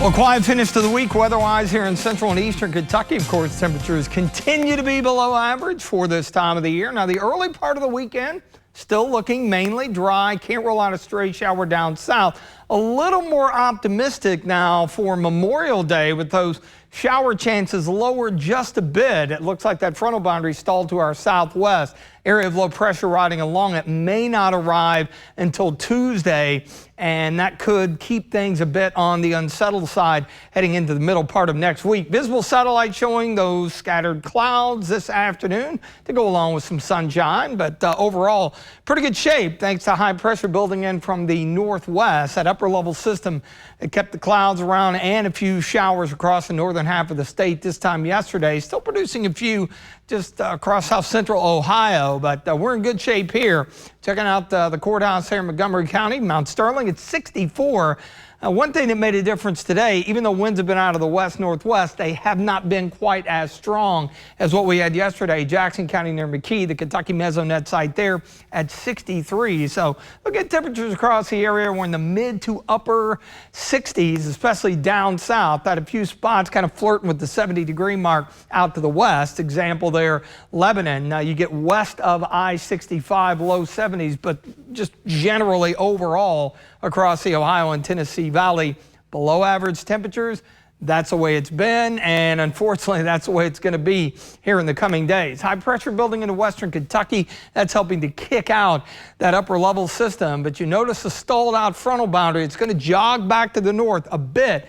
Well, quiet finish to the week weather-wise here in central and eastern Kentucky. Of course, temperatures continue to be below average for this time of the year. Now, the early part of the weekend still looking mainly dry. Can't rule out a stray shower down south. A little more optimistic now for Memorial Day with those shower chances lowered just a bit. It looks like that frontal boundary stalled to our southwest. Area of low pressure riding along it may not arrive until Tuesday, and that could keep things a bit on the unsettled side heading into the middle part of next week. Visible satellite showing those scattered clouds this afternoon to go along with some sunshine, but overall pretty good shape thanks to high pressure building in from the northwest. That upper level system that kept the clouds around and a few showers across the northern half of the state this time yesterday. Still producing a few just across south central Ohio, but we're in good shape here. Checking out the courthouse here in Montgomery County, Mount Sterling at 64. One thing that made a difference today, even though winds have been out of the west-northwest, they have not been quite as strong as what we had yesterday. Jackson County near McKee, the Kentucky Mesonet site there at 63. So look at temperatures across the area. We're in the mid to upper 60s, especially down south. Had a few spots kind of flirting with the 70-degree mark out to the west. Example there, Lebanon. Now you get west of I-65, low 70s, but just generally overall across the Ohio and Tennessee Valley, below average temperatures. That's the way it's been, and unfortunately that's the way it's going to be here in the coming days. High pressure building into western Kentucky, that's helping to kick out that upper level system, but you notice the stalled out frontal boundary. It's going to jog back to the north a bit.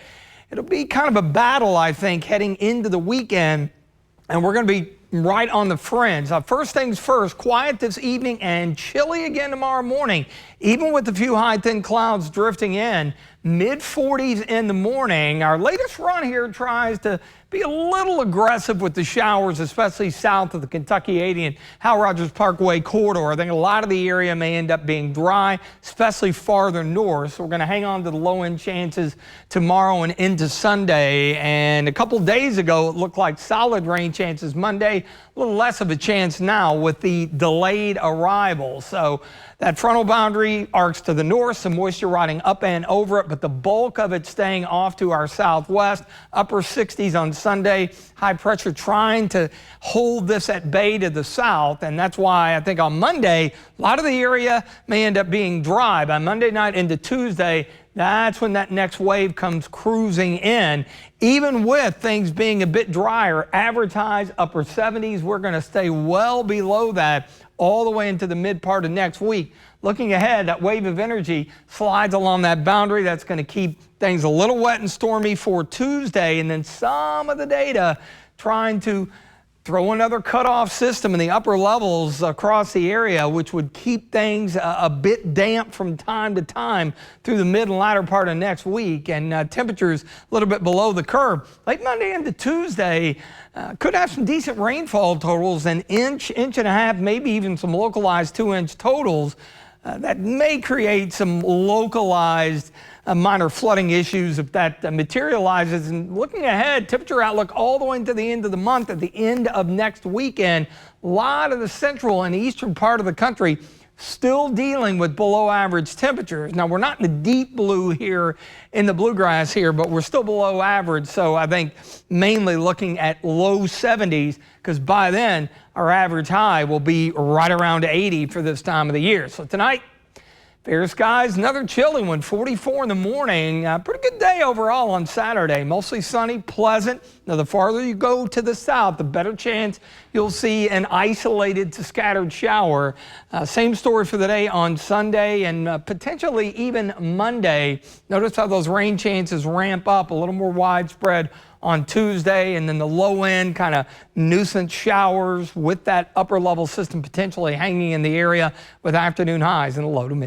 It'll be kind of a battle, I think, heading into the weekend, and we're going to be right on the fringe. Now, first things first, quiet this evening and chilly again tomorrow morning, even with a few high thin clouds drifting in. Mid 40s in the morning. Our latest run here tries to be a little aggressive with the showers, especially south of the Kentucky 80 and Hal Rogers Parkway corridor. I think a lot of the area may end up being dry, especially farther north. So we're going to hang on to the low end chances tomorrow and into Sunday. And a couple days ago, it looked like solid rain chances Monday. A little less of a chance now with the delayed arrival. So that frontal boundary arcs to the north, some moisture riding up and over it, but the bulk of it staying off to our southwest. Upper 60s on Sunday. High pressure trying to hold this at bay to the south, and that's why I think on Monday, a lot of the area may end up being dry. By Monday night into Tuesday, that's when that next wave comes cruising in. Even with things being a bit drier, average highs upper 70s, we're going to stay well below that all the way into the mid part of next week. Looking ahead, that wave of energy slides along that boundary. That's going to keep things a little wet and stormy for Tuesday, and then some of the data trying to throw another cutoff system in the upper levels across the area, which would keep things a bit damp from time to time through the mid and latter part of next week, and temperatures a little bit below the curve. Late Monday into Tuesday could have some decent rainfall totals, an inch, inch and a half, maybe even some localized 2-inch totals. That may create some localized minor flooding issues if that materializes. And looking ahead, temperature outlook all the way into the end of the month, at the end of next weekend, a lot of the central and eastern part of the country still dealing with below average temperatures. Now, we're not in the deep blue here in the bluegrass here, but we're still below average. So I think mainly looking at low 70s, because by then our average high will be right around 80 for this time of the year. So tonight, fair skies, another chilly one, 44 in the morning. Pretty good day overall on Saturday. Mostly sunny, pleasant. Now, the farther you go to the south, the better chance you'll see an isolated to scattered shower. Same story for the day on Sunday and potentially even Monday. Notice how those rain chances ramp up a little more widespread on Tuesday, and then the low end kind of nuisance showers with that upper level system potentially hanging in the area with afternoon highs in the low to mid.